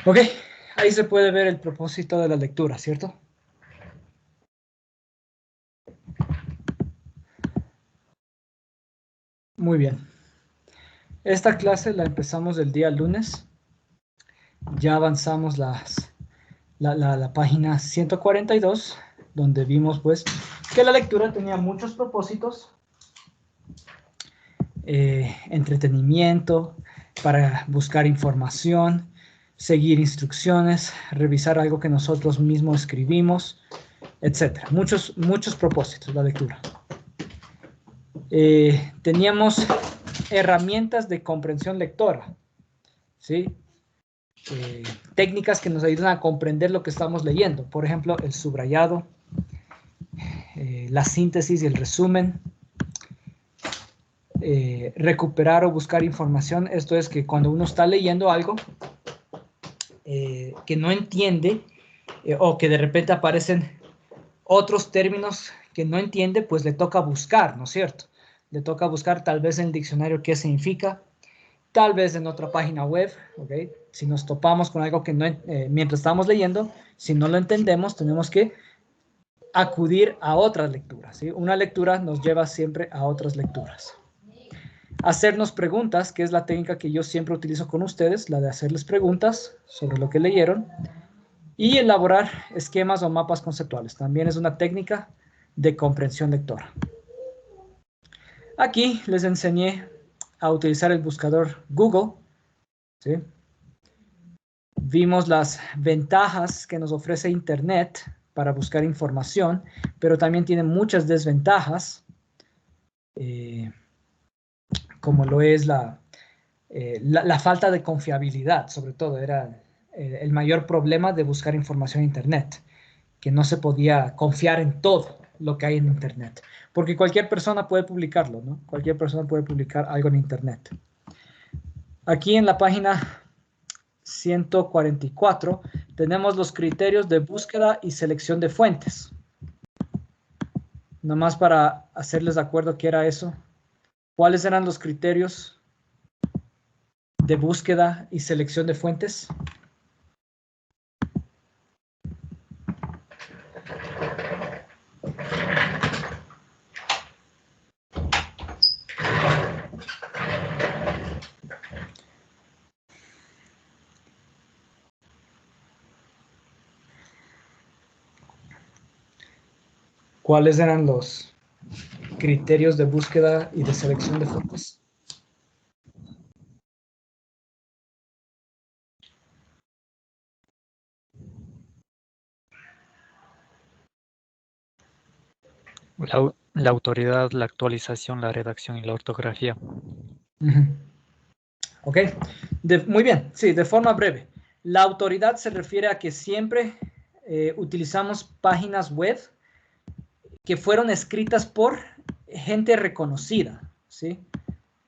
Ok, ahí se puede ver el propósito de la lectura, ¿cierto? Muy bien. Esta clase la empezamos el día lunes. Ya avanzamos la página 142, donde vimos pues que la lectura tenía muchos propósitos. Entretenimiento, para buscar información, seguir instrucciones, revisar algo que nosotros mismos escribimos, etcétera. Muchos propósitos la lectura. Teníamos herramientas de comprensión lectora, ¿sí? Técnicas que nos ayudan a comprender lo que estamos leyendo. Por ejemplo, el subrayado, la síntesis y el resumen. Recuperar o buscar información. Esto es que cuando uno está leyendo algo que no entiende o que de repente aparecen otros términos que no entiende, pues le toca buscar, ¿no es cierto? Le toca buscar tal vez en el diccionario qué significa, tal vez en otra página web, ¿ok? Si nos topamos con algo que no, mientras estamos leyendo, si no lo entendemos, tenemos que acudir a otras lecturas, ¿sí? Una lectura nos lleva siempre a otras lecturas. Hacernos preguntas, que es la técnica que yo siempre utilizo con ustedes, la de hacerles preguntas sobre lo que leyeron. Y elaborar esquemas o mapas conceptuales. También es una técnica de comprensión lectora. Aquí les enseñé a utilizar el buscador Google, ¿sí? Vimos las ventajas que nos ofrece Internet para buscar información, pero también tiene muchas desventajas, como lo es la falta de confiabilidad, sobre todo, era el mayor problema de buscar información en Internet, que no se podía confiar en todo lo que hay en Internet, porque cualquier persona puede publicarlo, ¿no? Cualquier persona puede publicar algo en Internet. Aquí en la página 144 tenemos los criterios de búsqueda y selección de fuentes. Nomás para hacerles de acuerdo qué era eso. ¿Cuáles eran los criterios de búsqueda y selección de fuentes? ¿Cuáles eran los criterios de búsqueda y de selección de fuentes? La autoridad, la actualización, la redacción y la ortografía. Ok, muy bien, sí, de forma breve. La autoridad se refiere a que siempre utilizamos páginas web que fueron escritas por gente reconocida, ¿sí?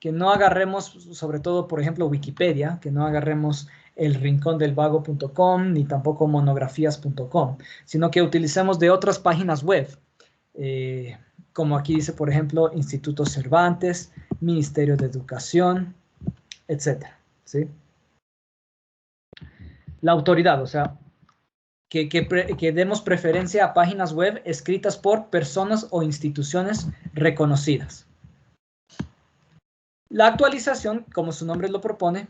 Que no agarremos, sobre todo, por ejemplo, Wikipedia, que no agarremos elrincondelvago.com ni tampoco monografías.com, sino que utilicemos de otras páginas web, como aquí dice, por ejemplo, Instituto Cervantes, Ministerio de Educación, etcétera, ¿sí? La autoridad, o sea, que demos preferencia a páginas web escritas por personas o instituciones reconocidas. La actualización, como su nombre lo propone,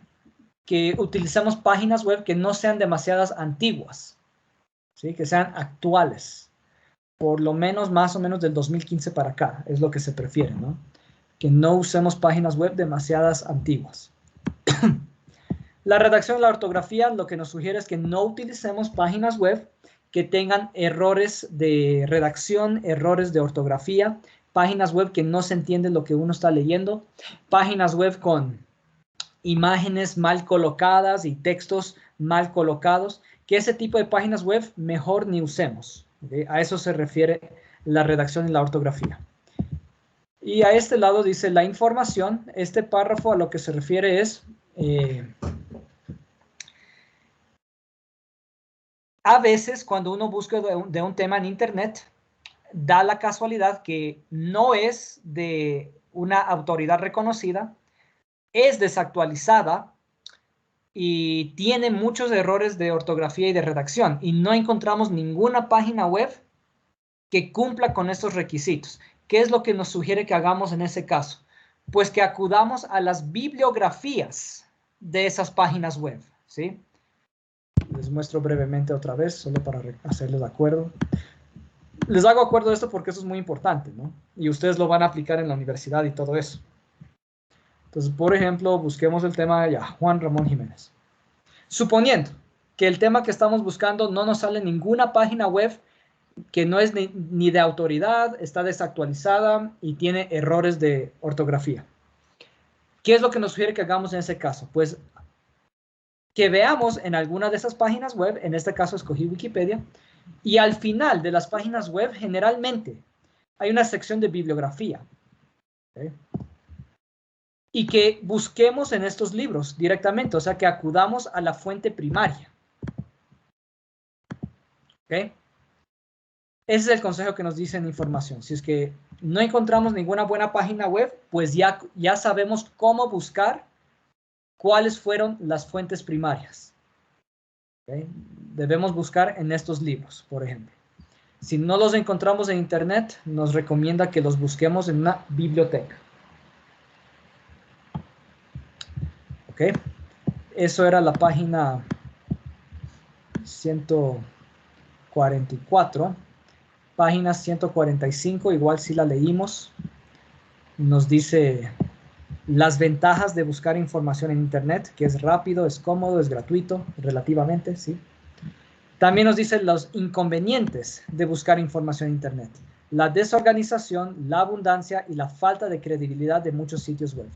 que utilicemos páginas web que no sean demasiadas antiguas, ¿sí? Que sean actuales, por lo menos más o menos del 2015 para acá, es lo que se prefiere, ¿no? Que no usemos páginas web demasiadas antiguas. La redacción y la ortografía lo que nos sugiere es que no utilicemos páginas web que tengan errores de redacción, errores de ortografía, páginas web que no se entiende lo que uno está leyendo, páginas web con imágenes mal colocadas y textos mal colocados, que ese tipo de páginas web mejor ni usemos. ¿Okay? A eso se refiere la redacción y la ortografía. Y a este lado dice la información. Este párrafo a lo que se refiere es a veces cuando uno busca de un tema en Internet, da la casualidad que no es de una autoridad reconocida, es desactualizada y tiene muchos errores de ortografía y de redacción y no encontramos ninguna página web que cumpla con estos requisitos. ¿Qué es lo que nos sugiere que hagamos en ese caso? Pues que acudamos a las bibliografías de esas páginas web, ¿sí? Les muestro brevemente otra vez, solo para hacerles acuerdo. Les hago acuerdo de esto porque eso es muy importante, ¿no? Y ustedes lo van a aplicar en la universidad y todo eso. Entonces, por ejemplo, busquemos el tema ya, Juan Ramón Jiménez. Suponiendo que el tema que estamos buscando no nos sale ninguna página web que no es ni de autoridad, está desactualizada y tiene errores de ortografía. ¿Qué es lo que nos sugiere que hagamos en ese caso? Pues que veamos en alguna de esas páginas web, en este caso escogí Wikipedia, y al final de las páginas web generalmente hay una sección de bibliografía. ¿Okay? Y que busquemos en estos libros directamente, o sea, que acudamos a la fuente primaria. ¿Ok? Ese es el consejo que nos dice en información. Si es que no encontramos ninguna buena página web, pues ya sabemos cómo buscar cuáles fueron las fuentes primarias. ¿Okay? Debemos buscar en estos libros, por ejemplo. Si no los encontramos en internet, nos recomienda que los busquemos en una biblioteca. ¿Ok? Eso era la página 144. Página 145, igual si la leímos, nos dice las ventajas de buscar información en internet, que es rápido, es cómodo, es gratuito, relativamente, ¿sí? También nos dice los inconvenientes de buscar información en internet, la desorganización, la abundancia y la falta de credibilidad de muchos sitios web,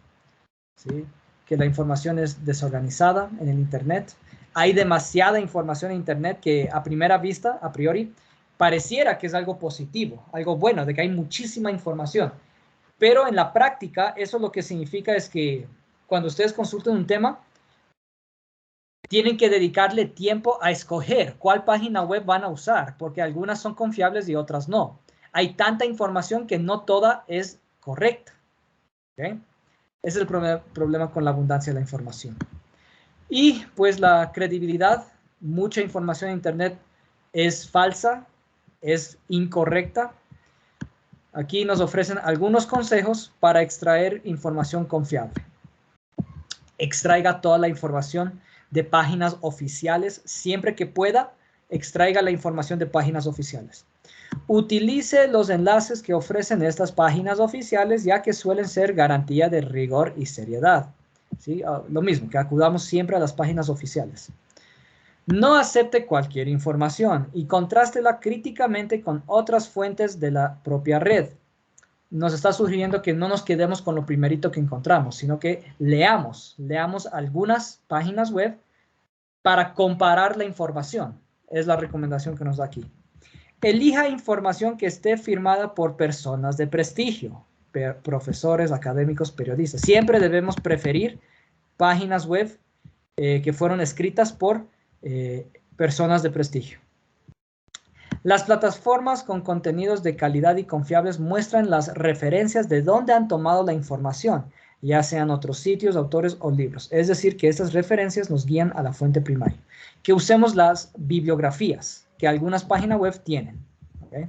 ¿sí? Que la información es desorganizada en el internet, hay demasiada información en internet que a primera vista, a priori, pareciera que es algo positivo, algo bueno, de que hay muchísima información. Pero en la práctica, eso lo que significa es que cuando ustedes consulten un tema, tienen que dedicarle tiempo a escoger cuál página web van a usar, porque algunas son confiables y otras no. Hay tanta información que no toda es correcta. ¿Okay? Ese es el problema con la abundancia de la información. Y pues la credibilidad, mucha información en internet es falsa, es incorrecta. Aquí nos ofrecen algunos consejos para extraer información confiable. Extraiga toda la información de páginas oficiales. Siempre que pueda, extraiga la información de páginas oficiales. Utilice los enlaces que ofrecen estas páginas oficiales, ya que suelen ser garantía de rigor y seriedad. ¿Sí? Lo mismo, que acudamos siempre a las páginas oficiales. No acepte cualquier información y contrástela críticamente con otras fuentes de la propia red. Nos está sugiriendo que no nos quedemos con lo primerito que encontramos, sino que leamos algunas páginas web para comparar la información. Es la recomendación que nos da aquí. Elija información que esté firmada por personas de prestigio, profesores, académicos, periodistas. Siempre debemos preferir páginas web que fueron escritas por personas de prestigio. Las plataformas con contenidos de calidad y confiables muestran las referencias de dónde han tomado la información, ya sean otros sitios, autores o libros. Es decir, que estas referencias nos guían a la fuente primaria. Que usemos las bibliografías que algunas páginas web tienen. ¿Okay?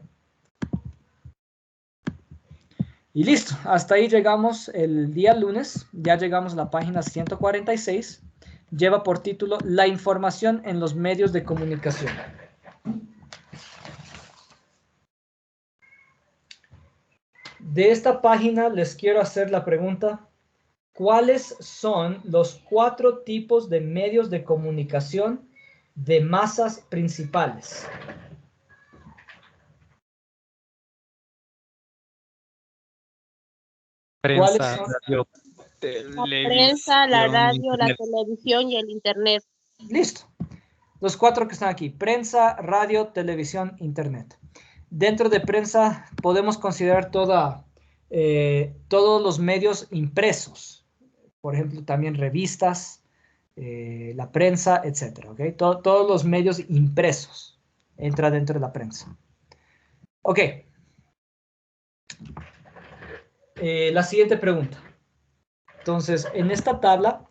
Y listo, hasta ahí llegamos el día lunes. Ya llegamos a la página 146. Lleva por título La información en los medios de comunicación. De esta página les quiero hacer la pregunta, ¿cuáles son los 4 tipos de medios de comunicación de masas principales? Prensa, radio, La prensa, la radio, la televisión y el internet. Listo. Los 4 que están aquí, prensa, radio, televisión, internet. Dentro de prensa podemos considerar todos los medios impresos. Por ejemplo, también revistas, la prensa, etc. ¿Okay? Todos los medios impresos entra dentro de la prensa. Ok. La siguiente pregunta. Entonces, en esta tabla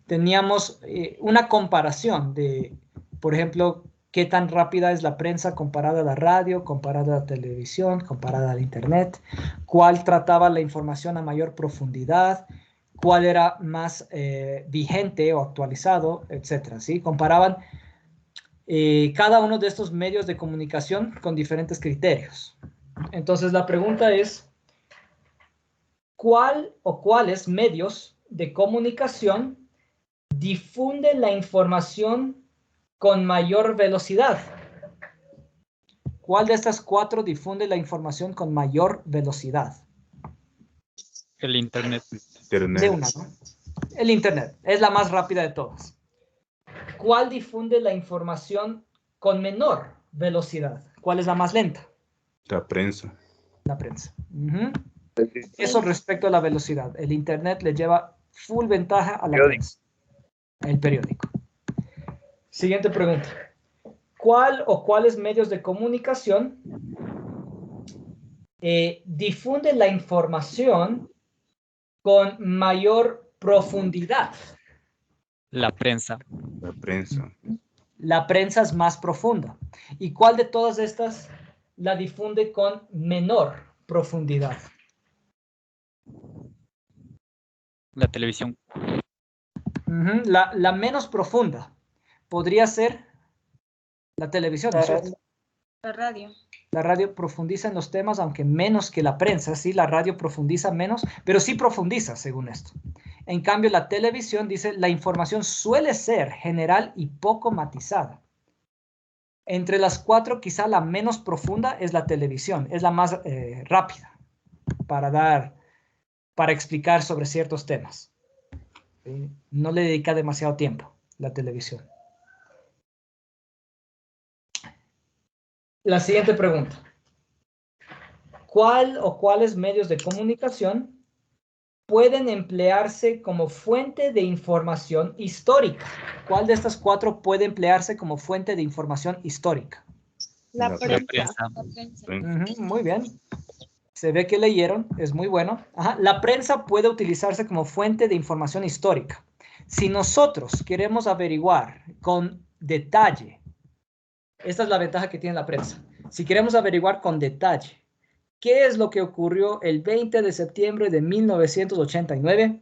teníamos una comparación de, por ejemplo, qué tan rápida es la prensa comparada a la radio, comparada a la televisión, comparada al internet, cuál trataba la información a mayor profundidad, cuál era más vigente o actualizado, etcétera, ¿sí? Comparaban cada uno de estos medios de comunicación con diferentes criterios. Entonces la pregunta es, ¿cuál o cuáles medios de comunicación difunden la información con mayor velocidad? ¿Cuál de estas 4 difunde la información con mayor velocidad? El Internet. De una, ¿no? El Internet es la más rápida de todas. ¿Cuál difunde la información con menor velocidad? ¿Cuál es la más lenta? La prensa. La prensa. Eso respecto a la velocidad. El Internet le lleva full ventaja a la prensa. El periódico. Siguiente pregunta. ¿Cuál o cuáles medios de comunicación difunden la información con mayor profundidad? La prensa. La prensa. La prensa es más profunda. ¿Y cuál de todas estas la difunde con menor profundidad? La televisión. La menos profunda podría ser la televisión, ¿no es cierto? La radio. La radio profundiza en los temas, aunque menos que la prensa. Sí, la radio profundiza menos, pero sí profundiza, según esto. En cambio, la televisión dice, la información suele ser general y poco matizada. Entre las 4, quizá la menos profunda es la televisión. Es la más rápida para explicar sobre ciertos temas. ¿Sí? No le dedica demasiado tiempo la televisión. La siguiente pregunta. ¿Cuál o cuáles medios de comunicación pueden emplearse como fuente de información histórica? ¿Cuál de estas 4 puede emplearse como fuente de información histórica? La prensa. Muy bien. Se ve que leyeron, es muy bueno. La prensa puede utilizarse como fuente de información histórica. Si nosotros queremos averiguar con detalle, esta es la ventaja que tiene la prensa. Si queremos averiguar con detalle qué es lo que ocurrió el 20 de septiembre de 1989,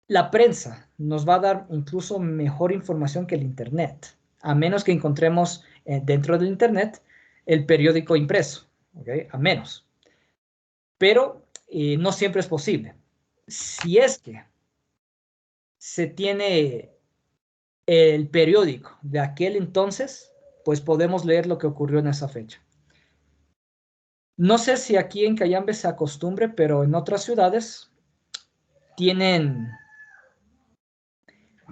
la prensa nos va a dar incluso mejor información que el Internet, a menos que encontremos dentro del Internet el periódico impreso. ¿Okay? A menos. Pero no siempre es posible. Si es que se tiene el periódico de aquel entonces, pues podemos leer lo que ocurrió en esa fecha. No sé si aquí en Cayambe se acostumbre, pero en otras ciudades tienen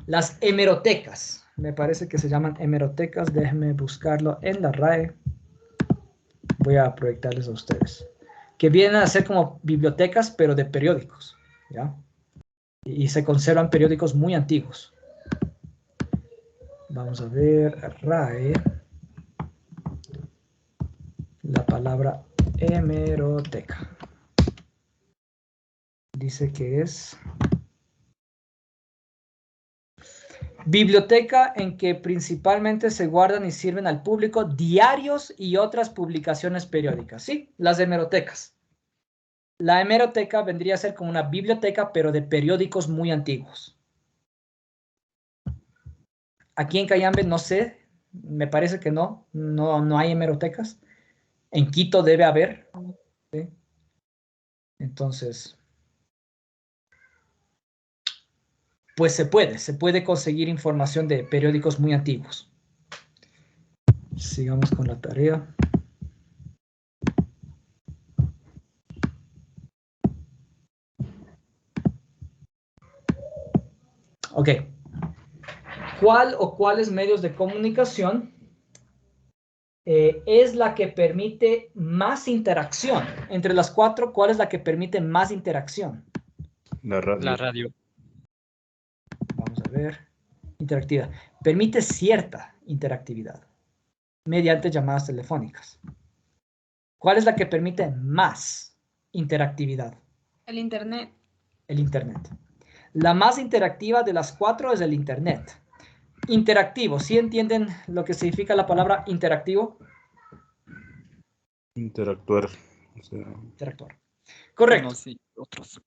las hemerotecas. Me parece que se llaman hemerotecas. Déjenme buscarlo en la RAE. Voy a proyectarles a ustedes. Que vienen a ser como bibliotecas, pero de periódicos, ¿ya? Y se conservan periódicos muy antiguos. Vamos a ver, RAE. La palabra hemeroteca. Dice que es biblioteca en que principalmente se guardan y sirven al público diarios y otras publicaciones periódicas. Sí, las hemerotecas. La hemeroteca vendría a ser como una biblioteca, pero de periódicos muy antiguos. Aquí en Cayambe no sé, me parece que no hay hemerotecas. En Quito debe haber. ¿Sí? Entonces, pues se puede conseguir información de periódicos muy antiguos. Sigamos con la tarea. Ok. ¿Cuál o cuáles medios de comunicación es la que permite más interacción? Entre las 4, ¿cuál es la que permite más interacción? La radio. La radio. Vamos a ver. Interactividad. Permite cierta interactividad mediante llamadas telefónicas. ¿Cuál es la que permite más interactividad? El Internet. El Internet. La más interactiva de las 4 es el Internet. Interactivo, ¿sí entienden lo que significa la palabra interactivo? Interactuar. O sea, Interactuar. Correcto. Unos y otros.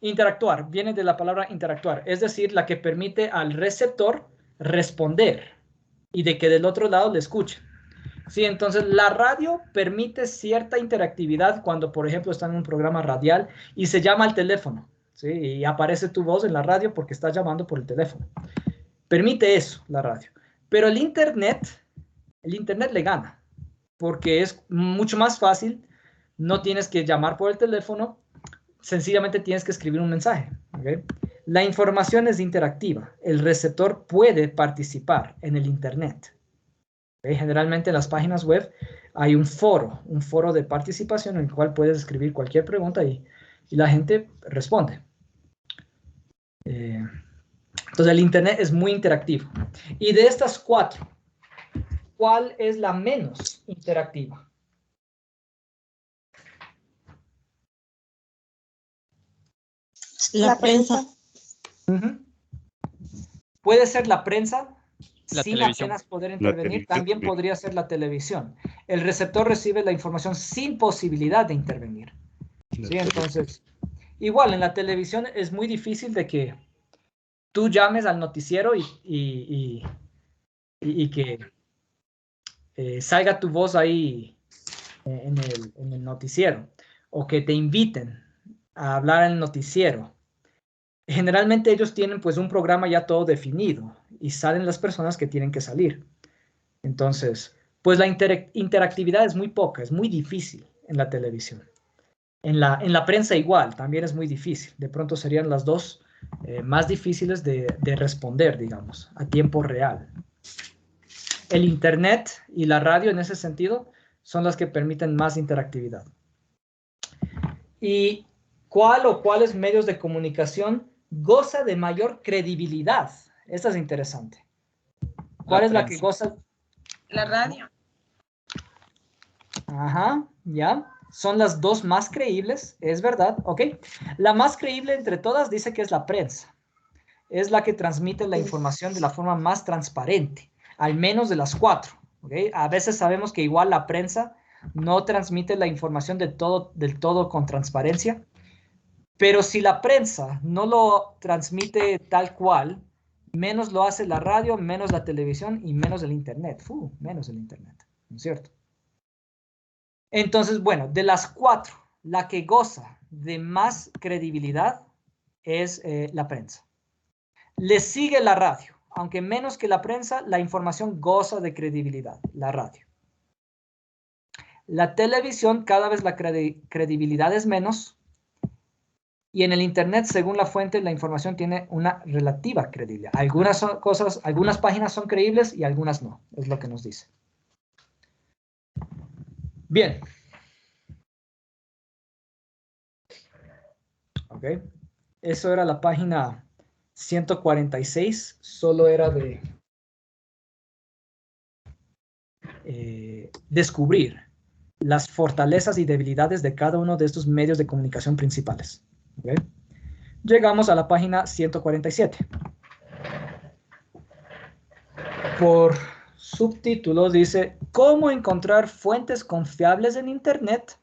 Interactuar viene de la palabra interactuar, es decir, la que permite al receptor responder y de que del otro lado le escuchen. Sí, entonces la radio permite cierta interactividad cuando, por ejemplo, está en un programa radial y se llama al teléfono, ¿sí? Y aparece tu voz en la radio porque estás llamando por el teléfono. Permite eso, la radio. Pero el Internet le gana porque es mucho más fácil, no tienes que llamar por el teléfono, sencillamente tienes que escribir un mensaje. ¿Okay? La información es interactiva. El receptor puede participar en el Internet. ¿Okay? Generalmente en las páginas web hay un foro de participación en el cual puedes escribir cualquier pregunta y la gente responde. Entonces el Internet es muy interactivo. Y de estas 4, ¿cuál es la menos interactiva? La prensa. Puede ser la prensa La sin televisión. apenas poder intervenir. También podría ser la televisión. El receptor recibe la información sin posibilidad de intervenir. ¿Sí? Entonces, igual en la televisión es muy difícil de que tú llames al noticiero y que salga tu voz ahí en el noticiero, o que te inviten a hablar en el noticiero. Generalmente ellos tienen pues un programa ya todo definido y salen las personas que tienen que salir. Entonces, pues la interactividad es muy poca, es muy difícil en la televisión. En la prensa igual, también es muy difícil. De pronto serían las dos más difíciles de responder, digamos, a tiempo real. El Internet y la radio en ese sentido son las que permiten más interactividad. ¿Y cuál o cuáles medios de comunicación goza de mayor credibilidad? Esta es interesante. ¿Cuál es la que goza? La radio. Ajá, ya. Son las dos más creíbles, es verdad, ¿ok? La más creíble entre todas dice que es la prensa. Es la que transmite la información de la forma más transparente, al menos de las 4, ¿ok? A veces sabemos que igual la prensa no transmite la información del todo con transparencia, pero si la prensa no lo transmite tal cual, menos lo hace la radio, menos la televisión y menos el Internet. Menos el Internet, ¿no es cierto? Entonces, bueno, de las 4, la que goza de más credibilidad es la prensa. Le sigue la radio, aunque menos que la prensa, la información goza de credibilidad, la radio. La televisión, cada vez la credibilidad es menos, y en el Internet, según la fuente, la información tiene una relativa credibilidad. Algunas páginas son creíbles y algunas no, es lo que nos dice. Bien. Ok. Eso era la página 146. Solo era de descubrir las fortalezas y debilidades de cada uno de estos medios de comunicación principales. ¿Okay? Llegamos a la página 147. Por subtítulo dice, ¿cómo encontrar fuentes confiables en Internet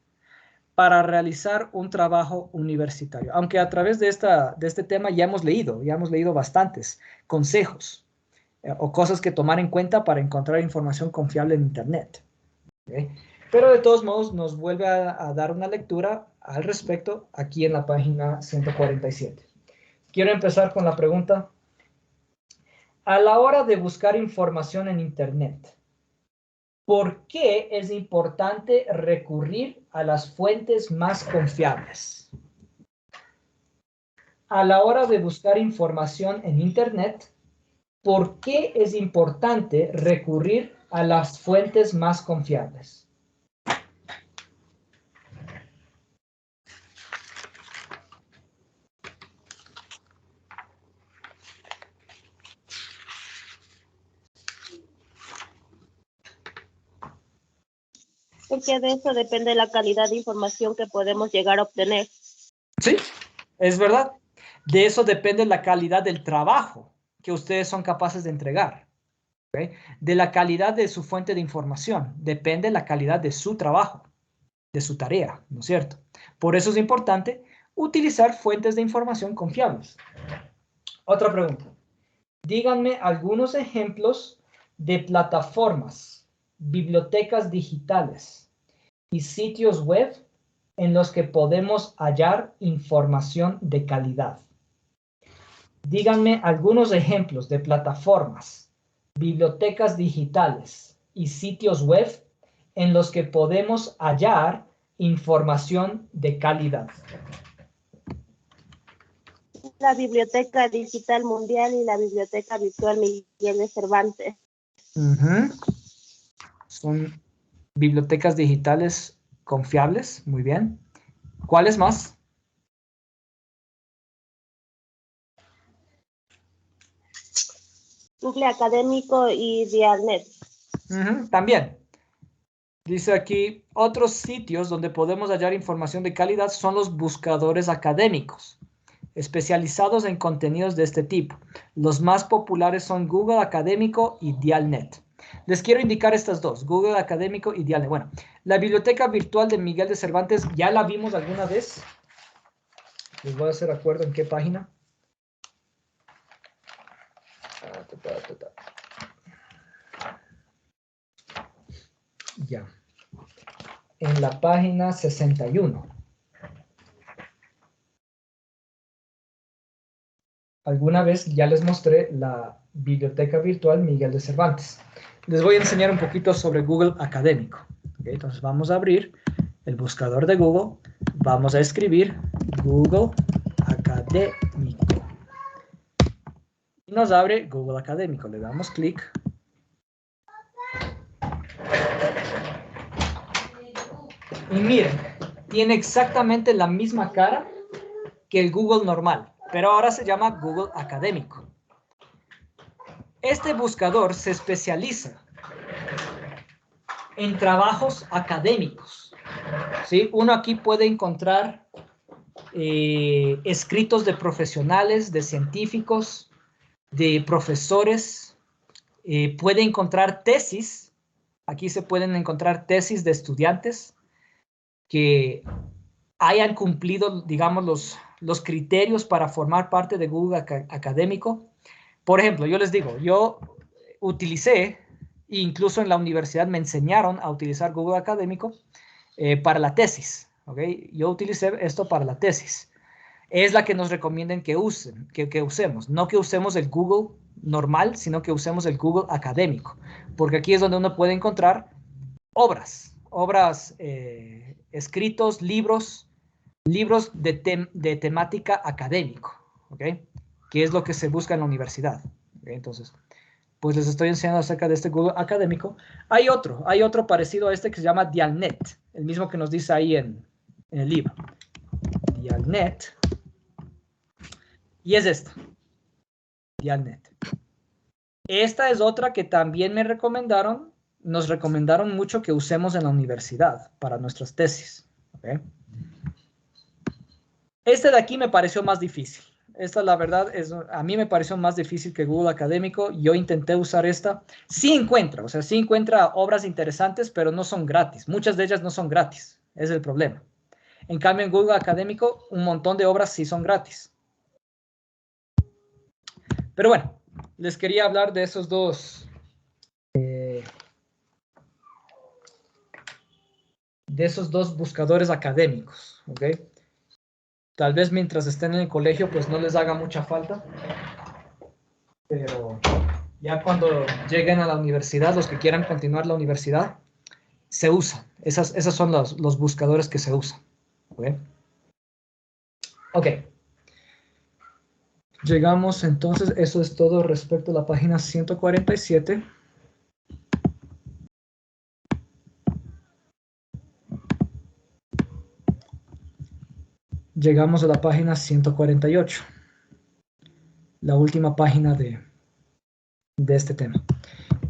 para realizar un trabajo universitario? Aunque a través de este tema ya hemos leído bastantes consejos o cosas que tomar en cuenta para encontrar información confiable en Internet. ¿Okay? Pero de todos modos nos vuelve a dar una lectura al respecto aquí en la página 147. Quiero empezar con la pregunta. A la hora de buscar información en Internet, ¿por qué es importante recurrir a las fuentes más confiables? A la hora de buscar información en Internet, ¿por qué es importante recurrir a las fuentes más confiables? Porque de eso depende la calidad de información que podemos llegar a obtener. Sí, es verdad. De eso depende la calidad del trabajo que ustedes son capaces de entregar. ¿Okay? De la calidad de su fuente de información. Depende la calidad de su trabajo, de su tarea, ¿no es cierto? Por eso es importante utilizar fuentes de información confiables. Otra pregunta. Díganme algunos ejemplos de plataformas, bibliotecas digitales y sitios web en los que podemos hallar información de calidad. Díganme algunos ejemplos de plataformas, bibliotecas digitales y sitios web en los que podemos hallar información de calidad. La Biblioteca Digital Mundial y la Biblioteca Virtual Miguel de Cervantes. Son bibliotecas digitales confiables, muy bien. ¿Cuáles más? Google Académico y Dialnet. También. Dice aquí, otros sitios donde podemos hallar información de calidad son los buscadores académicos, especializados en contenidos de este tipo. Los más populares son Google Académico y Dialnet. Les quiero indicar estas dos, Google Académico y Dialnet. Bueno, la biblioteca virtual de Miguel de Cervantes, ¿ya la vimos alguna vez? Les voy a hacer acuerdo en qué página. Ya. En la página 61. Alguna vez ya les mostré la biblioteca virtual Miguel de Cervantes. Les voy a enseñar un poquito sobre Google Académico. ¿Okay? Entonces vamos a abrir el buscador de Google. Vamos a escribir Google Académico. Y nos abre Google Académico. Le damos clic. Y miren, tiene exactamente la misma cara que el Google normal, pero ahora se llama Google Académico. Este buscador se especializa en trabajos académicos. ¿Sí? Uno aquí puede encontrar escritos de profesionales, de científicos, de profesores. Puede encontrar tesis. Aquí se pueden encontrar tesis de estudiantes que hayan cumplido, digamos, los criterios para formar parte de Google Académico. Por ejemplo, yo les digo, yo utilicé, incluso en la universidad me enseñaron a utilizar Google Académico para la tesis. ¿Okay? Yo utilicé esto para la tesis. Es la que nos recomiendan que usen, que usemos. No que usemos el Google normal, sino que usemos el Google Académico. Porque aquí es donde uno puede encontrar obras, escritos, libros de temática académico, ¿ok? Que es lo que se busca en la universidad. ¿Okay? Entonces, pues les estoy enseñando acerca de este Google Académico. Hay otro parecido a este que se llama Dialnet, el mismo que nos dice ahí en el libro. Dialnet. Y es esta. Dialnet. Esta es otra que también nos recomendaron mucho que usemos en la universidad para nuestras tesis. ¿Okay? Este de aquí me pareció más difícil. Esta, la verdad, a mí me pareció más difícil que Google Académico. Yo intenté usar esta. Sí encuentra obras interesantes, pero no son gratis. Muchas de ellas no son gratis. Es el problema. En cambio, en Google Académico, un montón de obras sí son gratis. Pero bueno, les quería hablar de esos dos. De esos dos buscadores académicos. ¿Ok? Tal vez mientras estén en el colegio, pues no les haga mucha falta. Pero ya cuando lleguen a la universidad, los que quieran continuar la universidad, se usan. Esos son los buscadores que se usan. Ok. Llegamos entonces, eso es todo respecto a la página 147. Llegamos a la página 148. La última página de este tema.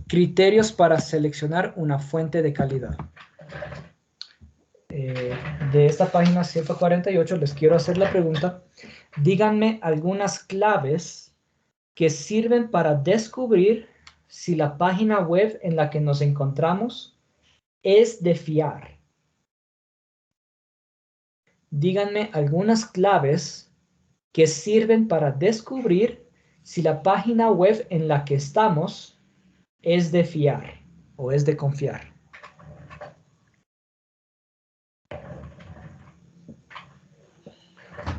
Criterios para seleccionar una fuente de calidad. de esta página 148 les quiero hacer la pregunta. Díganme algunas claves que sirven para descubrir si la página web en la que nos encontramos es de fiar. Díganme algunas claves que sirven para descubrir si la página web en la que estamos es de fiar o es de confiar.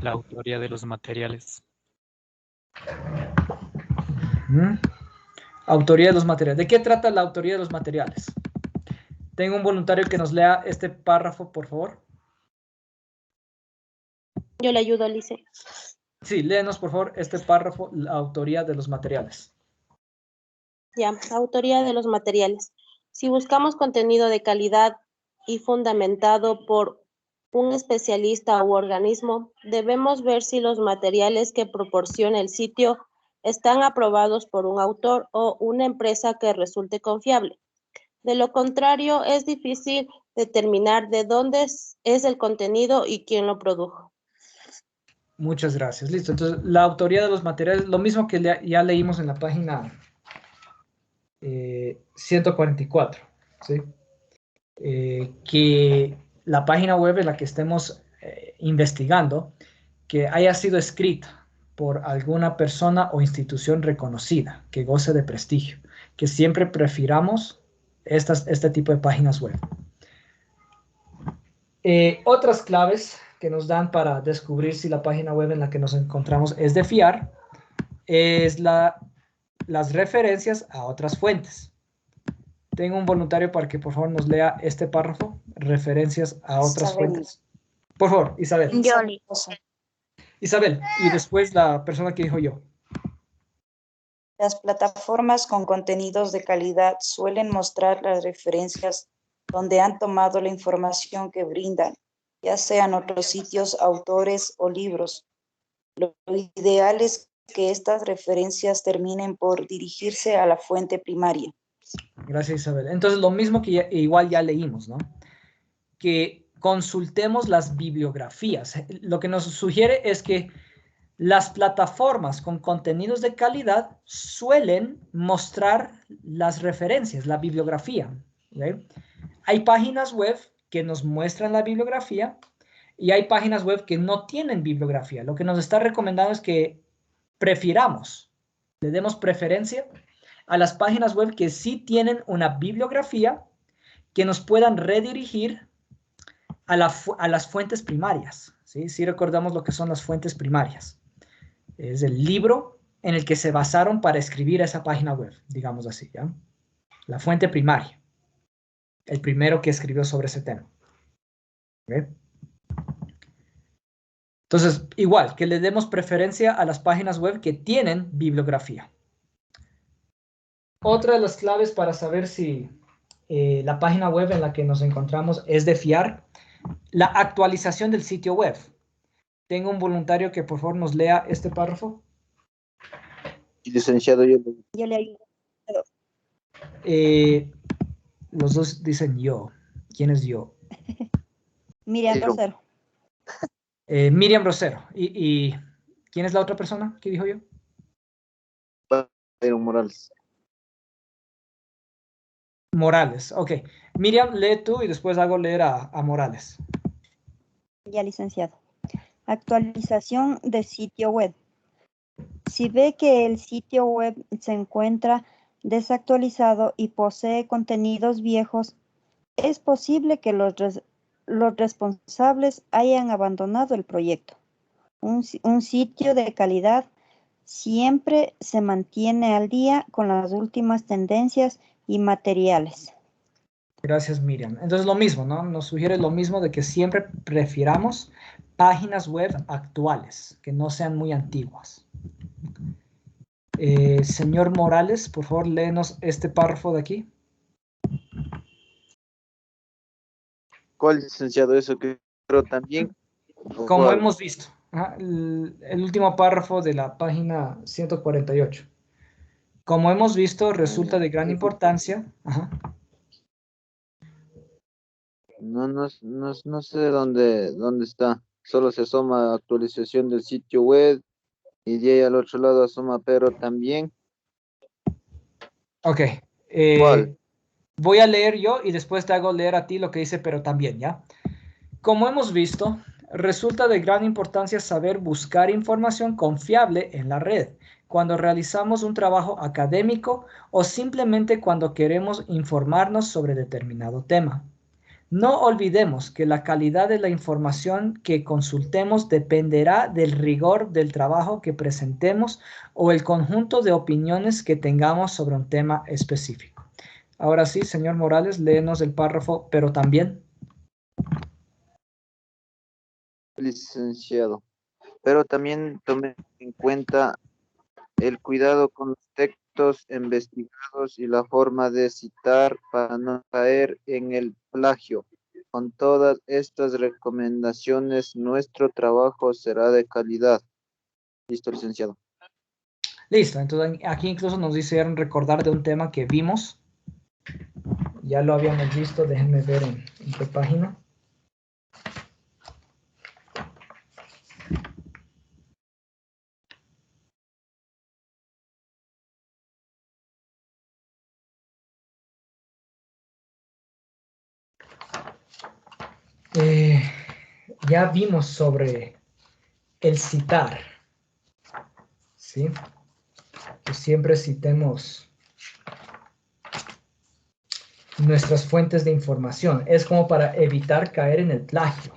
La autoría de los materiales. Autoría de los materiales. ¿De qué trata la autoría de los materiales? Tengo un voluntario que nos lea este párrafo, por favor. Yo le ayudo, Alice. Sí, léenos, por favor, este párrafo, la autoría de los materiales. Ya, autoría de los materiales. Si buscamos contenido de calidad y fundamentado por un especialista u organismo, debemos ver si los materiales que proporciona el sitio están aprobados por un autor o una empresa que resulte confiable. De lo contrario, es difícil determinar de dónde es el contenido y quién lo produjo. Muchas gracias. Listo. Entonces, la autoría de los materiales, lo mismo que ya leímos en la página 144, ¿sí? Que la página web en la que estemos investigando, que haya sido escrita por alguna persona o institución reconocida, que goce de prestigio, que siempre prefiramos este tipo de páginas web. Otras claves que nos dan para descubrir si la página web en la que nos encontramos es de fiar, es las referencias a otras fuentes. Tengo un voluntario para que por favor nos lea este párrafo, referencias a otras fuentes. Por favor, Isabel. Isabel, y después la persona que dijo yo. Las plataformas con contenidos de calidad suelen mostrar las referencias donde han tomado la información que brindan, ya sean otros sitios, autores o libros. Lo ideal es que estas referencias terminen por dirigirse a la fuente primaria. Gracias, Isabel. Entonces, lo mismo que igual ya leímos, ¿no? Que consultemos las bibliografías. Lo que nos sugiere es que las plataformas con contenidos de calidad suelen mostrar las referencias, la bibliografía. ¿Okay? Hay páginas web que nos muestran la bibliografía y hay páginas web que no tienen bibliografía. Lo que nos está recomendando es que prefiramos, le demos preferencia a las páginas web que sí tienen una bibliografía que nos puedan redirigir a las fuentes primarias. ¿Sí? Sí recordamos lo que son las fuentes primarias. Es el libro en el que se basaron para escribir esa página web, digamos así, ¿ya? La fuente primaria. El primero que escribió sobre ese tema. ¿Okay? Entonces, igual, que le demos preferencia a las páginas web que tienen bibliografía. Otra de las claves para saber si la página web en la que nos encontramos es de fiar, la actualización del sitio web. Tengo un voluntario que por favor nos lea este párrafo. Licenciado, yo le ayudo. Los dos dicen yo. ¿Quién es yo? Miriam Rosero. Miriam Rosero. ¿Y quién es la otra persona que dijo yo? Morales. Morales, ok. Miriam, lee tú y después hago leer a Morales. Ya, licenciado. Actualización de sitio web. Si ve que el sitio web se encuentra desactualizado y posee contenidos viejos, es posible que los responsables hayan abandonado el proyecto. Un sitio de calidad siempre se mantiene al día con las últimas tendencias y materiales. Gracias, Miriam. Entonces, lo mismo, ¿no? Nos sugiere lo mismo de que siempre prefiramos páginas web actuales, que no sean muy antiguas. Señor Morales, por favor, léenos este párrafo de aquí. ¿Cuál, licenciado? Eso que pero también. Como hemos visto, el último párrafo de la página 148. Como hemos visto, resulta de gran importancia. No sé dónde está. Solo se asoma actualización del sitio web y de ahí al otro lado asoma pero también. Ok. ¿Cuál? Voy a leer yo y después te hago leer a ti lo que dice, pero también, ¿ya? Como hemos visto, resulta de gran importancia saber buscar información confiable en la red cuando realizamos un trabajo académico o simplemente cuando queremos informarnos sobre determinado tema. No olvidemos que la calidad de la información que consultemos dependerá del rigor del trabajo que presentemos o el conjunto de opiniones que tengamos sobre un tema específico. Ahora sí, señor Morales, léenos el párrafo, pero también. Licenciado. Pero también tome en cuenta el cuidado con los textos investigados y la forma de citar para no caer en el plagio. Con todas estas recomendaciones, nuestro trabajo será de calidad. Listo, licenciado. Listo, entonces aquí incluso nos hicieron recordar de un tema que vimos. Ya lo habíamos visto, déjenme ver en qué página. Ya vimos sobre el citar, ¿sí? Que siempre citemos nuestras fuentes de información. Es como para evitar caer en el plagio.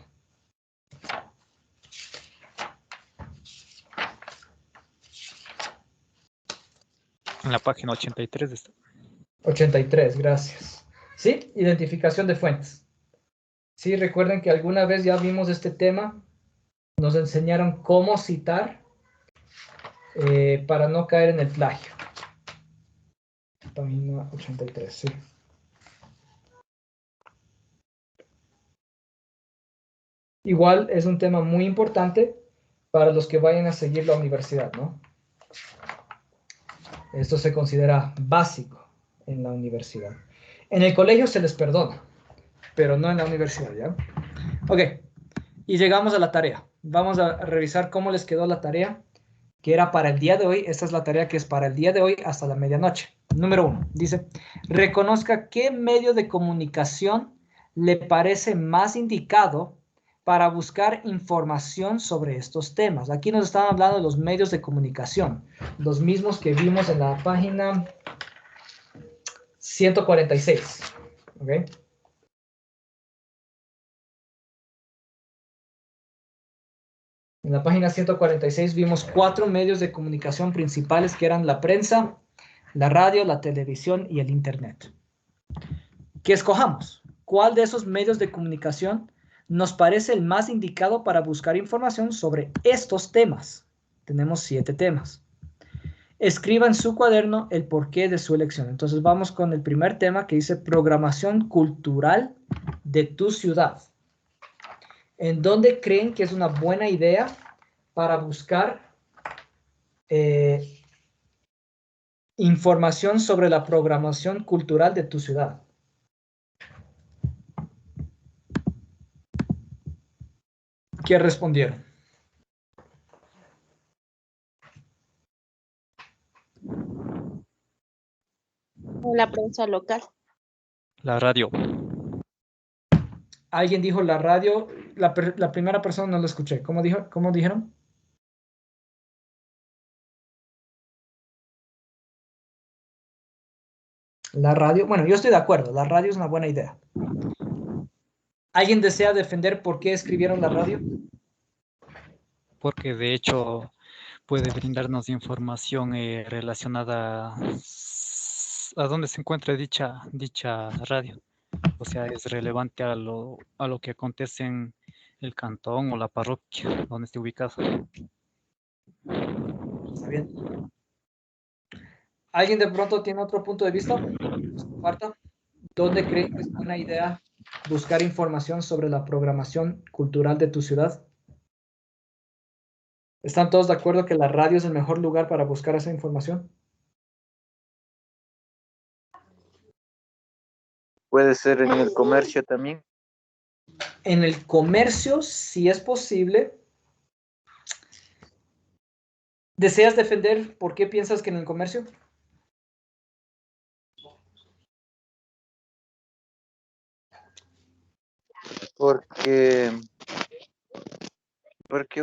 En la página 83 está. 83, gracias. ¿Sí? Identificación de fuentes. Sí, recuerden que alguna vez ya vimos este tema. Nos enseñaron cómo citar para no caer en el plagio. Página 83, sí. Igual es un tema muy importante para los que vayan a seguir la universidad, ¿no? Esto se considera básico en la universidad. En el colegio se les perdona, pero no en la universidad, ¿ya? Ok, y llegamos a la tarea. Vamos a revisar cómo les quedó la tarea, que era para el día de hoy. Esta es la tarea que es para el día de hoy hasta la medianoche. Número 1, dice, reconozca qué medio de comunicación le parece más indicado para buscar información sobre estos temas. Aquí nos están hablando de los medios de comunicación, los mismos que vimos en la página 146. ¿Ok? En la página 146 vimos 4 medios de comunicación principales que eran la prensa, la radio, la televisión y el internet. Que escojamos. ¿Cuál de esos medios de comunicación nos parece el más indicado para buscar información sobre estos temas? Tenemos 7 temas. Escriba en su cuaderno el porqué de su elección. Entonces vamos con el primer tema que dice programación cultural de tu ciudad. ¿En dónde creen que es una buena idea para buscar información sobre la programación cultural de tu ciudad? ¿Qué respondieron? En la prensa local. La radio. Alguien dijo la radio, la primera persona no lo escuché. ¿Cómo dijeron? La radio, bueno, yo estoy de acuerdo, la radio es una buena idea. ¿Alguien desea defender por qué escribieron la radio? Porque de hecho puede brindarnos información relacionada a dónde se encuentra dicha radio. O sea, es relevante a lo que acontece en el cantón o la parroquia donde esté ubicado. Está bien. ¿Alguien de pronto tiene otro punto de vista? Comparta. ¿Dónde creen que es buena idea buscar información sobre la programación cultural de tu ciudad? ¿Están todos de acuerdo que la radio es el mejor lugar para buscar esa información? Puede ser en el comercio también. En el comercio, si es posible. ¿Deseas defender por qué piensas que en el comercio? Porque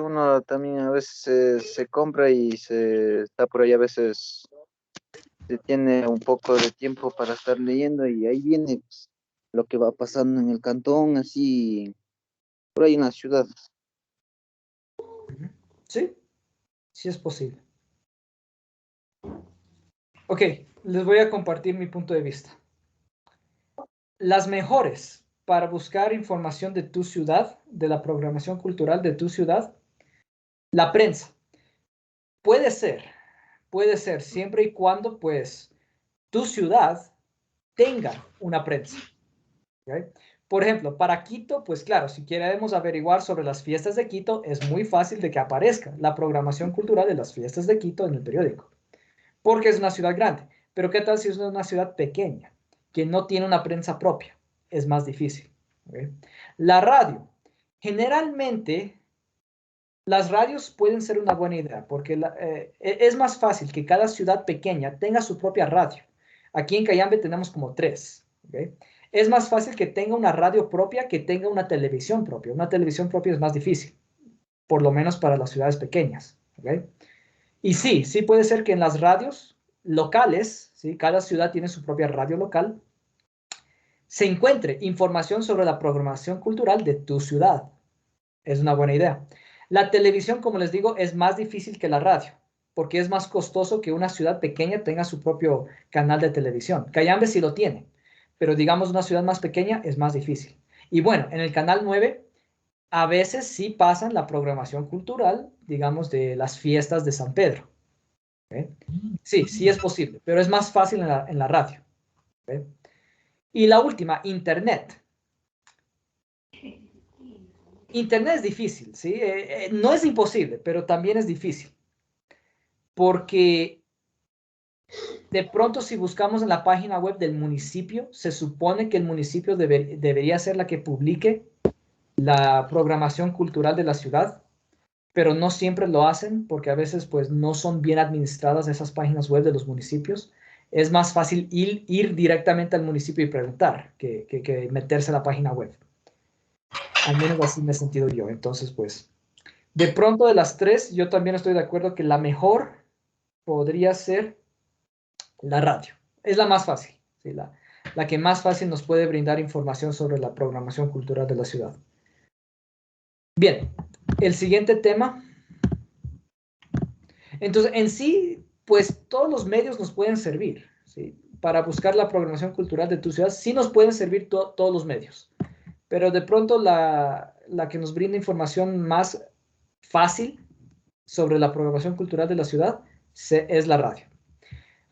uno también a veces se compra y se está por ahí, a veces se tiene un poco de tiempo para estar leyendo y ahí viene pues, lo que va pasando en el cantón, así, por ahí en la ciudad. Sí, sí es posible. Ok, les voy a compartir mi punto de vista. Las mejores para buscar información de tu ciudad, de la programación cultural de tu ciudad, la prensa. Puede ser, siempre y cuando, pues, tu ciudad tenga una prensa. ¿Okay? Por ejemplo, para Quito, pues claro, si queremos averiguar sobre las fiestas de Quito, es muy fácil de que aparezca la programación cultural de las fiestas de Quito en el periódico, porque es una ciudad grande. Pero ¿qué tal si es una ciudad pequeña, que no tiene una prensa propia? Es más difícil. ¿Okay? La radio. Generalmente, las radios pueden ser una buena idea, porque es más fácil que cada ciudad pequeña tenga su propia radio. Aquí en Cayambe tenemos como 3. ¿Okay? Es más fácil que tenga una radio propia que tenga una televisión propia. Una televisión propia es más difícil, por lo menos para las ciudades pequeñas. ¿Okay? Y sí puede ser que en las radios locales, ¿sí? Cada ciudad tiene su propia radio local, se encuentre información sobre la programación cultural de tu ciudad. Es una buena idea. La televisión, como les digo, es más difícil que la radio, porque es más costoso que una ciudad pequeña tenga su propio canal de televisión. Cayambe sí lo tiene, pero digamos una ciudad más pequeña es más difícil. Y bueno, en el canal 9 a veces sí pasan la programación cultural, digamos, de las fiestas de San Pedro. ¿Okay? Sí es posible, pero es más fácil en la radio. ¿Okay? Y la última, Internet. Internet es difícil, ¿sí? No es imposible, pero también es difícil. Porque de pronto si buscamos en la página web del municipio, se supone que el municipio debería ser la que publique la programación cultural de la ciudad, pero no siempre lo hacen porque a veces pues no son bien administradas esas páginas web de los municipios. Es más fácil ir directamente al municipio y preguntar que meterse a la página web. Al menos así me he sentido yo. Entonces, pues, de pronto de las 3, yo también estoy de acuerdo que la mejor podría ser la radio. Es la más fácil, ¿sí? La que más fácil nos puede brindar información sobre la programación cultural de la ciudad. Bien, el siguiente tema. Entonces, en sí, pues todos los medios nos pueden servir, ¿sí? Para buscar la programación cultural de tu ciudad, sí nos pueden servir todos los medios. Pero de pronto la que nos brinda información más fácil sobre la programación cultural de la ciudad es la radio.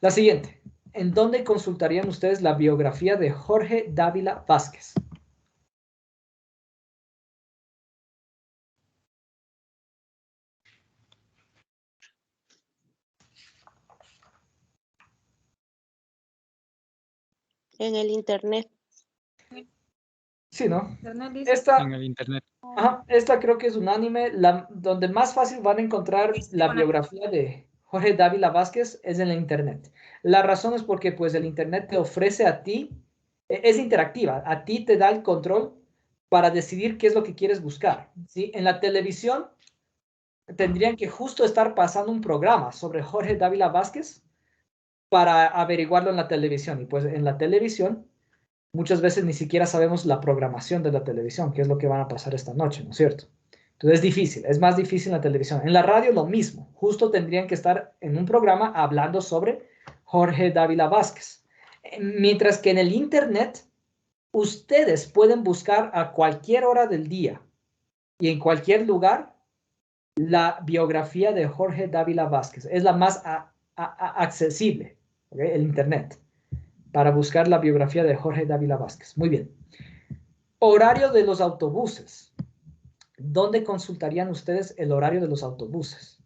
La siguiente. ¿En dónde consultarían ustedes la biografía de Jorge Dávila Vázquez? En el internet. Sí, ¿no? Internet dice. En el internet. Esta creo que es unánime. Donde más fácil van a encontrar la biografía de Jorge Dávila Vázquez es en el internet. La razón es porque pues el internet te ofrece a ti, es interactiva, a ti te da el control para decidir qué es lo que quieres buscar, ¿sí? En la televisión tendrían que justo estar pasando un programa sobre Jorge Dávila Vázquez para averiguarlo en la televisión. Y pues en la televisión muchas veces ni siquiera sabemos la programación de la televisión, qué es lo que van a pasar esta noche, ¿no es cierto? Entonces es difícil, es más difícil en la televisión. En la radio lo mismo, justo tendrían que estar en un programa hablando sobre Jorge Dávila Vázquez. Mientras que en el internet, ustedes pueden buscar a cualquier hora del día y en cualquier lugar la biografía de Jorge Dávila Vázquez. Es la más accesible, ¿okay? El internet, para buscar la biografía de Jorge Dávila Vázquez. Muy bien. Horario de los autobuses. ¿Dónde consultarían ustedes el horario de los autobuses?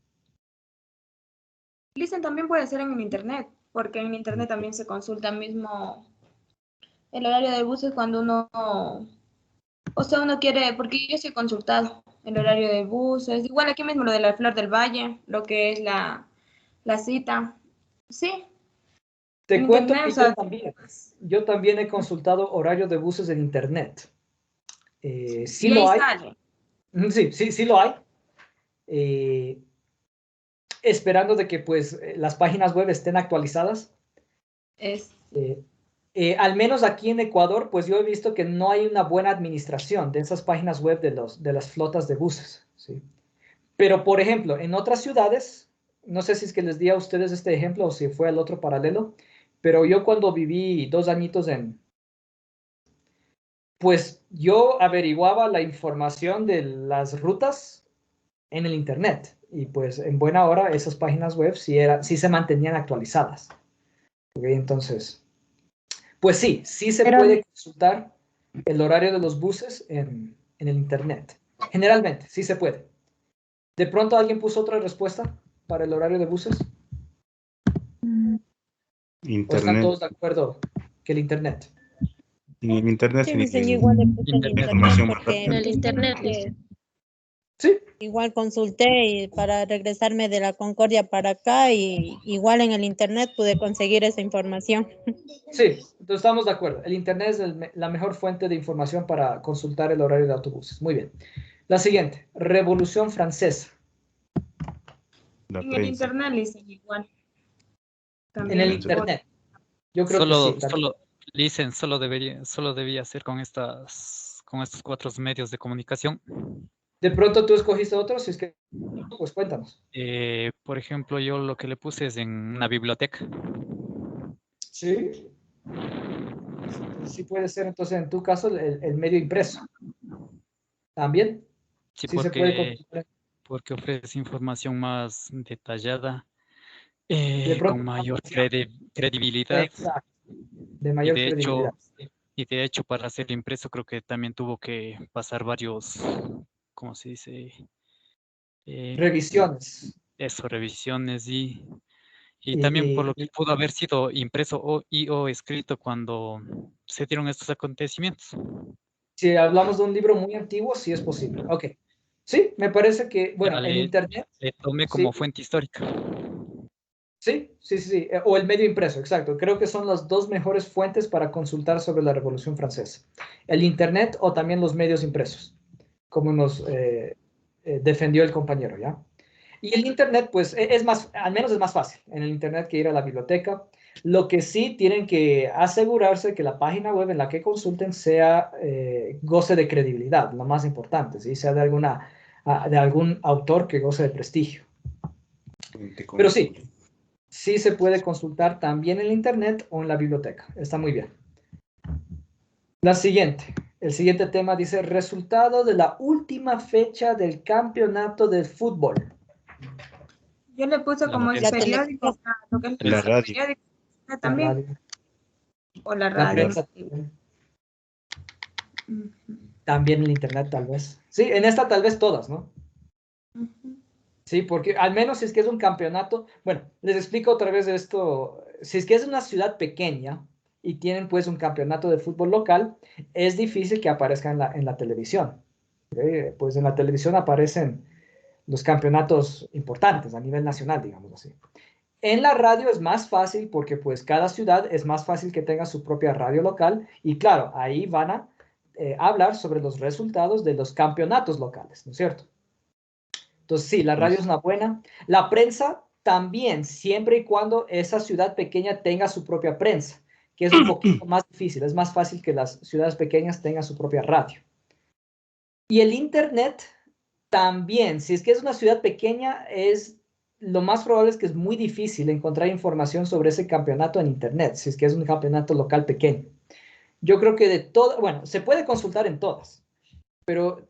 Listen, también puede ser en el internet, porque en internet también se consulta mismo el horario de buses cuando uno O sea, uno quiere, porque yo sí he consultado el horario de buses, igual aquí mismo lo de la Flor del Valle, lo que es la cita. Sí, Te en cuento internet, o que sea, yo también he consultado horarios de buses en internet. Sí y ahí lo hay. sale. Sí lo hay. Esperando de que pues las páginas web estén actualizadas. Es, Al menos aquí en Ecuador, pues yo he visto que no hay una buena administración de esas páginas web de las flotas de buses, ¿sí? Pero, por ejemplo, en otras ciudades, no sé si es que les di a ustedes este ejemplo o si fue al otro paralelo, pero yo cuando viví 2 añitos pues yo averiguaba la información de las rutas en el internet y pues en buena hora esas páginas web sí se mantenían actualizadas. ¿Ok? Entonces, pues sí se Pero puede consultar el horario de los buses en el internet. Generalmente, sí se puede. ¿De pronto alguien puso otra respuesta para el horario de buses? ¿O están Internet. todos de acuerdo que el internet? En el internet Sí, se dice, yo tiene igual le puse en Internet. internet información más porque rápida. en el internet, dice. Sí, igual consulté y para regresarme de la Concordia para acá y igual en el internet pude conseguir esa información. sí, entonces estamos de acuerdo. El internet es la mejor fuente de información para consultar el horario de autobuses. Muy bien. La siguiente, Revolución Francesa. La en el prensa. internet dicen igual. En el También. internet. Yo creo que sí. Dicen, solo debía ser con estos 4 medios de comunicación. De pronto tú escogiste otro, si es que, pues cuéntanos. Por ejemplo, yo lo que le puse es en una biblioteca. Sí. Sí puede ser entonces en tu caso el medio impreso. ¿También? Sí, Sí se puede consultar. porque ofrece información más detallada, De con pronto, mayor credibilidad. exacto, de Y mayor de credibilidad. hecho, para hacer impreso creo que también tuvo que pasar varios, ¿cómo se dice? Revisiones. Revisiones y también por Y, lo que pudo haber sido impreso o escrito cuando se dieron estos acontecimientos. si hablamos de un libro muy antiguo, sí es posible. Ok. Sí, me parece que, bueno, Ya en internet, le tomé como sí, fuente histórica. sí. O el medio impreso, exacto. Creo que son las dos mejores fuentes para consultar sobre la Revolución Francesa. El internet o también los medios impresos, como nos defendió el compañero, ¿ya? Y el internet, pues, es más, al menos es más fácil en el internet que ir a la biblioteca. Lo que sí tienen que asegurarse que la página web en la que consulten sea, goce de credibilidad, lo más importante, ¿sí? Sea de algún autor que goce de prestigio. Fuente Pero sí, confiable. sí se puede consultar también en el internet o en la biblioteca. Está muy bien. El siguiente tema dice, resultado de la última fecha del campeonato de fútbol. Yo le puse La como el prensa. periódico, lo que es La el radio. periódico La también, radio, o la la radio. prensa también el internet tal vez. Sí, en esta tal vez todas, ¿no? Sí, porque al menos si es que es un campeonato, bueno, les explico otra vez esto, si es que es una ciudad pequeña y tienen pues un campeonato de fútbol local, es difícil que aparezca en la televisión. Pues en la televisión aparecen los campeonatos importantes a nivel nacional, digamos así. En la radio es más fácil porque pues cada ciudad es más fácil que tenga su propia radio local y claro, ahí van a hablar sobre los resultados de los campeonatos locales, ¿no es cierto? Entonces sí, la radio es una buena. La prensa también, siempre y cuando esa ciudad pequeña tenga su propia prensa, que es un poquito más difícil, es más fácil que las ciudades pequeñas tengan su propia radio. Y el internet también, si es que es una ciudad pequeña, lo más probable es que es muy difícil encontrar información sobre ese campeonato en internet, si es que es un campeonato local pequeño. Yo creo que bueno, se puede consultar en todas, pero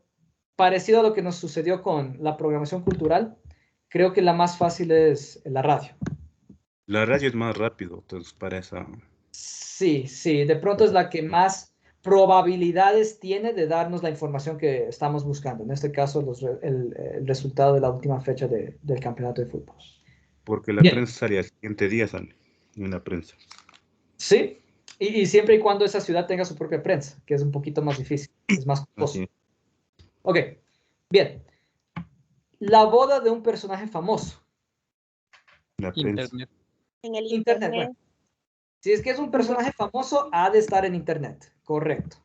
parecido a lo que nos sucedió con la programación cultural, creo que la más fácil es la radio. La radio es más rápido, entonces para esa. Sí, de pronto es la que más probabilidades tiene de darnos la información que estamos buscando. En este caso, el resultado de la última fecha del campeonato de fútbol. Porque la Bien, prensa salía el siguiente día, sale en la prensa. sí. Y siempre y cuando esa ciudad tenga su propia prensa, que es un poquito más difícil, es más costoso. Así. Ok, bien. La boda de un personaje famoso. La prensa. Internet. En el Internet, bueno. Si es que es un personaje famoso, ha de estar en Internet, correcto.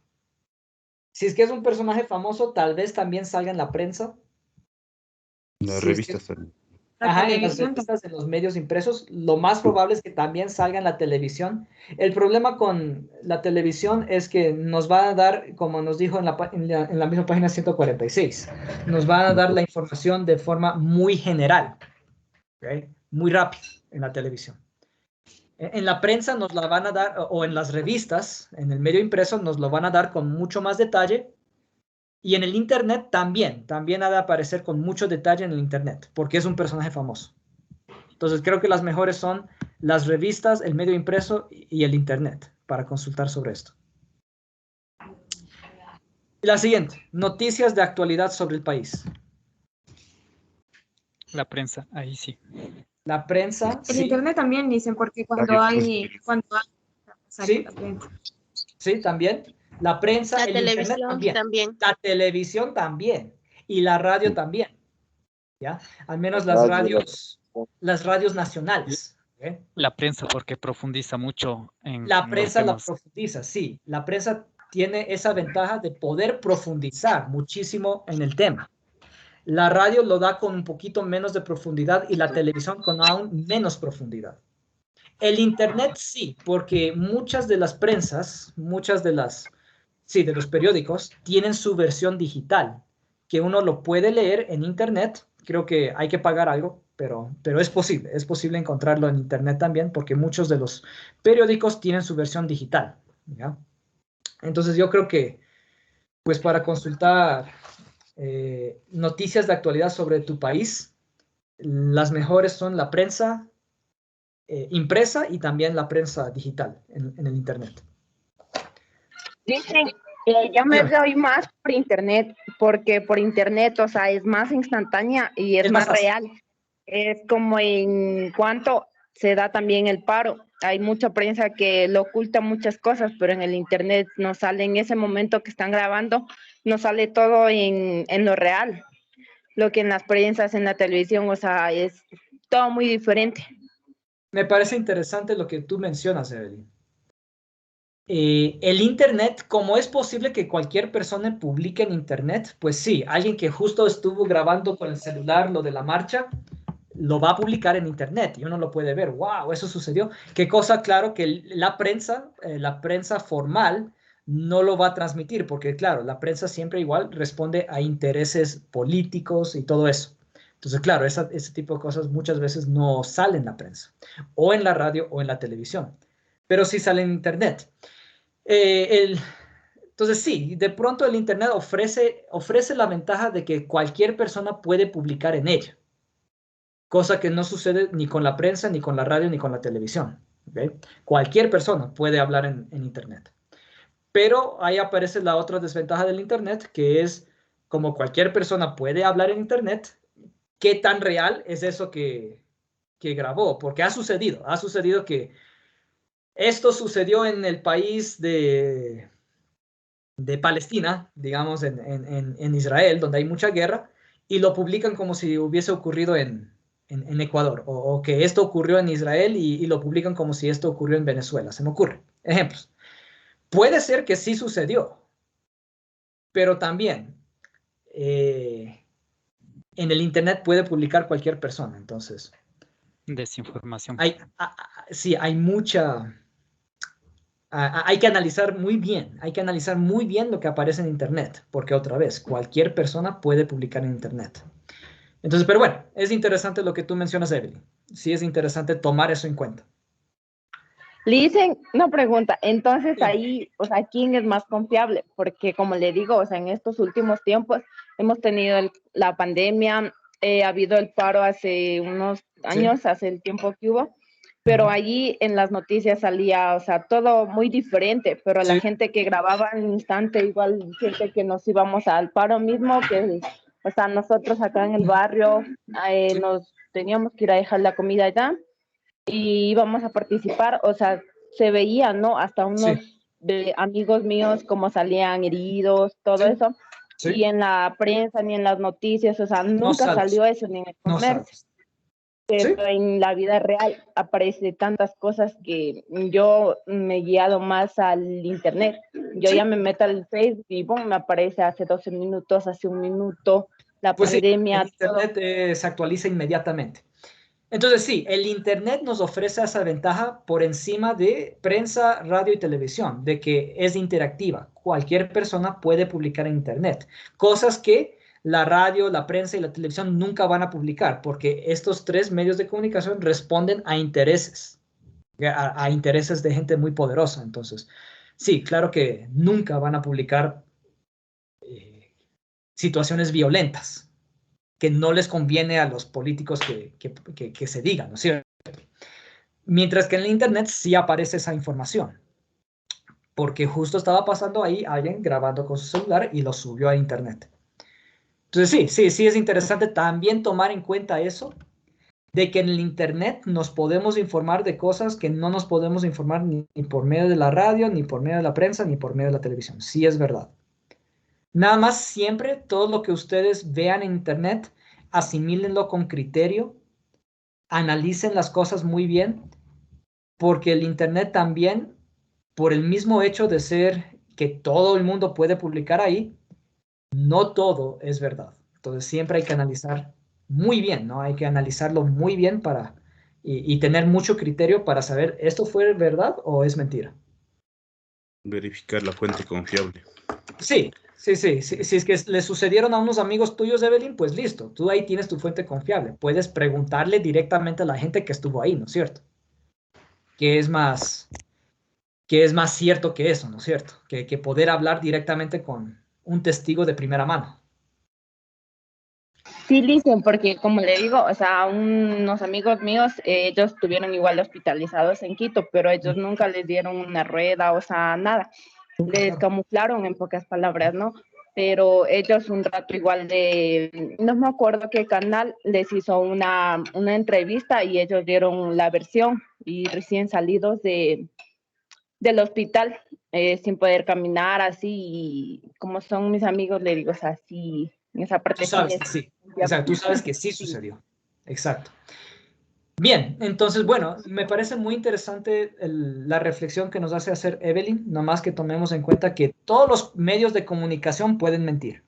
Si es que es un personaje famoso, tal vez también salga en la prensa. Las Si es que- revistas también. La Ajá, en las televisión revistas, en los medios impresos, lo más probable es que también salga en la televisión. El problema con la televisión es que nos va a dar, como nos dijo en la misma página 146, nos va a dar la información de forma muy general, ¿ok? Muy rápido en la televisión. En la prensa nos la van a dar, o en las revistas, en el medio impreso, nos lo van a dar con mucho más detalle. Y en el Internet también ha de aparecer con mucho detalle en el Internet, porque es un personaje famoso. Entonces creo que las mejores son las revistas, el medio impreso y el Internet para consultar sobre esto. La siguiente, noticias de actualidad sobre el país. La prensa, ahí sí. La prensa, El sí, internet también dicen, porque Radio, sí, la prensa. sí, también. La prensa, La el Internet televisión también. también. La televisión también. Y la radio también. ¿Ya? Al menos Radio, las radios nacionales. ¿Ok? La prensa porque profundiza mucho en La los prensa la temas. profundiza, sí. La prensa tiene esa ventaja de poder profundizar muchísimo en el tema. La radio lo da con un poquito menos de profundidad y la televisión con aún menos profundidad. El Internet sí, porque muchas de las prensas, de los periódicos, tienen su versión digital, que uno lo puede leer en Internet. Creo que hay que pagar algo, pero es posible encontrarlo en Internet también, porque muchos de los periódicos tienen su versión digital, ¿ya? Entonces yo creo que, pues para consultar noticias de actualidad sobre tu país, las mejores son la prensa impresa y también la prensa digital en el Internet. Dicen, yo me doy más por internet, porque por internet, o sea, es más instantánea y es Es más más fácil. real. Es como en cuanto se da también el paro. Hay mucha prensa que lo oculta muchas cosas, pero en el internet no sale en ese momento que están grabando, no sale todo en lo real. Lo que en las prensas, en la televisión, o sea, es todo muy diferente. Me parece interesante lo que tú mencionas, Evelyn. El Internet, como es posible que cualquier persona publique en Internet, pues sí, alguien que justo estuvo grabando con el celular lo de la marcha, lo va a publicar en Internet y uno lo puede ver. ¡Wow! Eso sucedió. Qué cosa, claro, que la prensa formal no lo va a transmitir, porque claro, la prensa siempre igual responde a intereses políticos y todo eso. Entonces, claro, ese tipo de cosas muchas veces no salen en la prensa, o en la radio o en la televisión, pero sí sale en Internet. Entonces sí, de pronto el Internet ofrece la ventaja de que cualquier persona puede publicar en ella, cosa que no sucede ni con la prensa, ni con la radio, ni con la televisión. ¿Okay? Cualquier persona puede hablar en Internet. Pero ahí aparece la otra desventaja del Internet, que es como cualquier persona puede hablar en Internet, ¿qué tan real es eso que grabó? Porque ha sucedido que esto sucedió en el país de Palestina, digamos, en Israel, donde hay mucha guerra, y lo publican como si hubiese ocurrido en Ecuador, o que esto ocurrió en Israel y lo publican como si esto ocurrió en Venezuela. Se me ocurre. Ejemplos. Puede ser que sí sucedió, pero también en el Internet puede publicar cualquier persona. Entonces, Desinformación. sí, hay que analizar muy bien lo que aparece en Internet, porque otra vez, cualquier persona puede publicar en Internet. Entonces, pero bueno, es interesante lo que tú mencionas, Evelyn. Sí es interesante tomar eso en cuenta. Le dicen, una pregunta, entonces Sí. ahí, o sea, ¿quién es más confiable? Porque como le digo, o sea, en estos últimos tiempos hemos tenido la pandemia, ha habido el paro hace unos años, hace el tiempo que hubo, pero allí en las noticias salía, o sea, todo muy diferente, pero la gente que grababa al instante, igual gente que nos íbamos al paro mismo, que, o sea, nosotros acá en el barrio nos teníamos que ir a dejar la comida allá y íbamos a participar, o sea, se veía, ¿no? Hasta unos amigos míos como salían heridos, todo eso. Sí. Y en la prensa ni en las noticias, o sea, nunca salió eso ni en el comercio. Pero en la vida real aparece tantas cosas que yo me he guiado más al internet. Yo ya me meto al Facebook y boom, me aparece hace 12 minutos, hace un minuto, la pandemia. El internet se actualiza inmediatamente. Entonces sí, el internet nos ofrece esa ventaja por encima de prensa, radio y televisión, de que es interactiva. Cualquier persona puede publicar en internet, cosas que la radio, la prensa y la televisión nunca van a publicar, porque estos tres medios de comunicación responden a intereses de gente muy poderosa. Entonces, sí, claro que nunca van a publicar situaciones violentas que no les conviene a los políticos que se digan, ¿no es cierto? Mientras que en el internet sí aparece esa información, porque justo estaba pasando ahí alguien grabando con su celular y lo subió a internet. Entonces sí es interesante también tomar en cuenta eso, de que en el internet nos podemos informar de cosas que no nos podemos informar ni por medio de la radio, ni por medio de la prensa, ni por medio de la televisión. Sí es verdad. Nada más siempre todo lo que ustedes vean en internet, asimílenlo con criterio, analicen las cosas muy bien, porque el internet también, por el mismo hecho de ser que todo el mundo puede publicar ahí, no todo es verdad. Entonces siempre hay que analizar muy bien, ¿no? Hay que analizarlo muy bien y tener mucho criterio para saber, ¿esto fue verdad o es mentira? Verificar la fuente confiable. Sí. Si es que le sucedieron a unos amigos tuyos, Evelyn, pues listo, tú ahí tienes tu fuente confiable. Puedes preguntarle directamente a la gente que estuvo ahí, ¿no es cierto? ¿Qué es más cierto que eso, ¿no es cierto? Que poder hablar directamente con un testigo de primera mano. Sí, dicen, porque como le digo, o sea, unos amigos míos, ellos estuvieron igual hospitalizados en Quito, pero ellos nunca les dieron una rueda, o sea, nada. Les camuflaron en pocas palabras, ¿no? Pero ellos un rato igual no me acuerdo qué canal les hizo una entrevista y ellos dieron la versión y recién salidos del hospital, sin poder caminar, así, y como son mis amigos, le digo, o sea, sí, en esa parte tú sabes que sí. Exacto, tú sabes que sí sucedió. Exacto. Bien, entonces, bueno, me parece muy interesante la reflexión que nos hace hacer Evelyn, nomás que tomemos en cuenta que todos los medios de comunicación pueden mentir,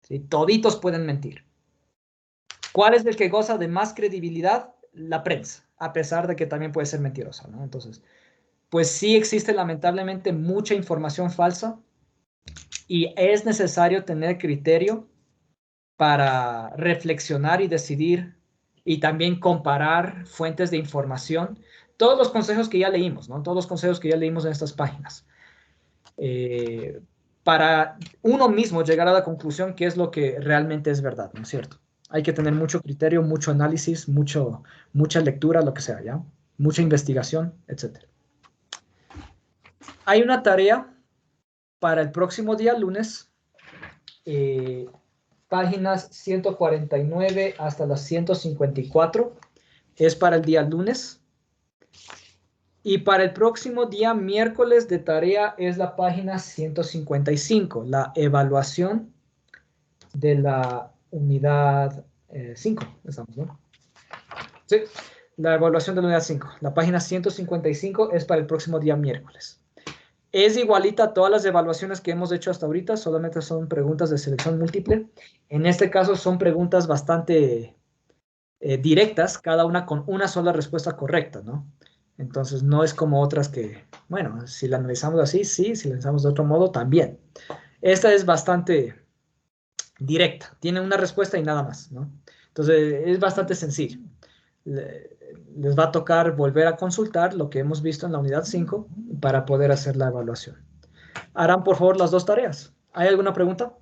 ¿sí? Toditos pueden mentir. ¿Cuál es el que goza de más credibilidad? La prensa, a pesar de que también puede ser mentirosa, ¿no? Entonces, pues sí existe lamentablemente mucha información falsa y es necesario tener criterio para reflexionar y decidir y también comparar fuentes de información. Todos los consejos que ya leímos, ¿no? Todos los consejos que ya leímos en estas páginas. Para uno mismo llegar a la conclusión qué es lo que realmente es verdad, ¿no es cierto? Hay que tener mucho criterio, mucho análisis, mucha lectura, lo que sea, ¿ya? Mucha investigación, etc. Hay una tarea para el próximo día lunes, páginas 149 hasta las 154, es para el día lunes. Y para el próximo día miércoles de tarea es la página 155, la evaluación de la unidad 5, estamos, ¿no? Sí, la evaluación de la unidad 5. La página 155 es para el próximo día miércoles. Es igualita a todas las evaluaciones que hemos hecho hasta ahorita, solamente son preguntas de selección múltiple. En este caso son preguntas bastante directas, cada una con una sola respuesta correcta, ¿no? Entonces no es como otras que, bueno, si la analizamos así, sí, si la analizamos de otro modo, también. Esta es bastante directa, tiene una respuesta y nada más, ¿no? Entonces es bastante sencillo. Les va a tocar volver a consultar lo que hemos visto en la unidad 5 para poder hacer la evaluación. Harán por favor las dos tareas. ¿Hay alguna pregunta?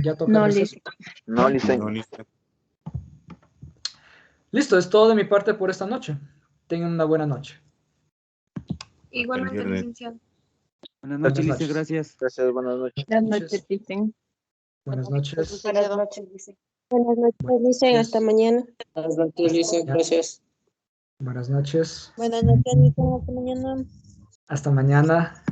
Ya toca. No, listo. No, listo. Listo, es todo de mi parte por esta noche. Tengan una buena noche. Igualmente, licenciado. Buenas noches, Lice, gracias. Gracias, buenas noches. Buenas noches, dicen. Buenas noches. Buenas noches, Lice. Buenas noches, Lice. Hasta mañana. Buenas noches, Lice. Gracias. Buenas noches. Buenas noches, Nico. Hasta mañana. Hasta mañana.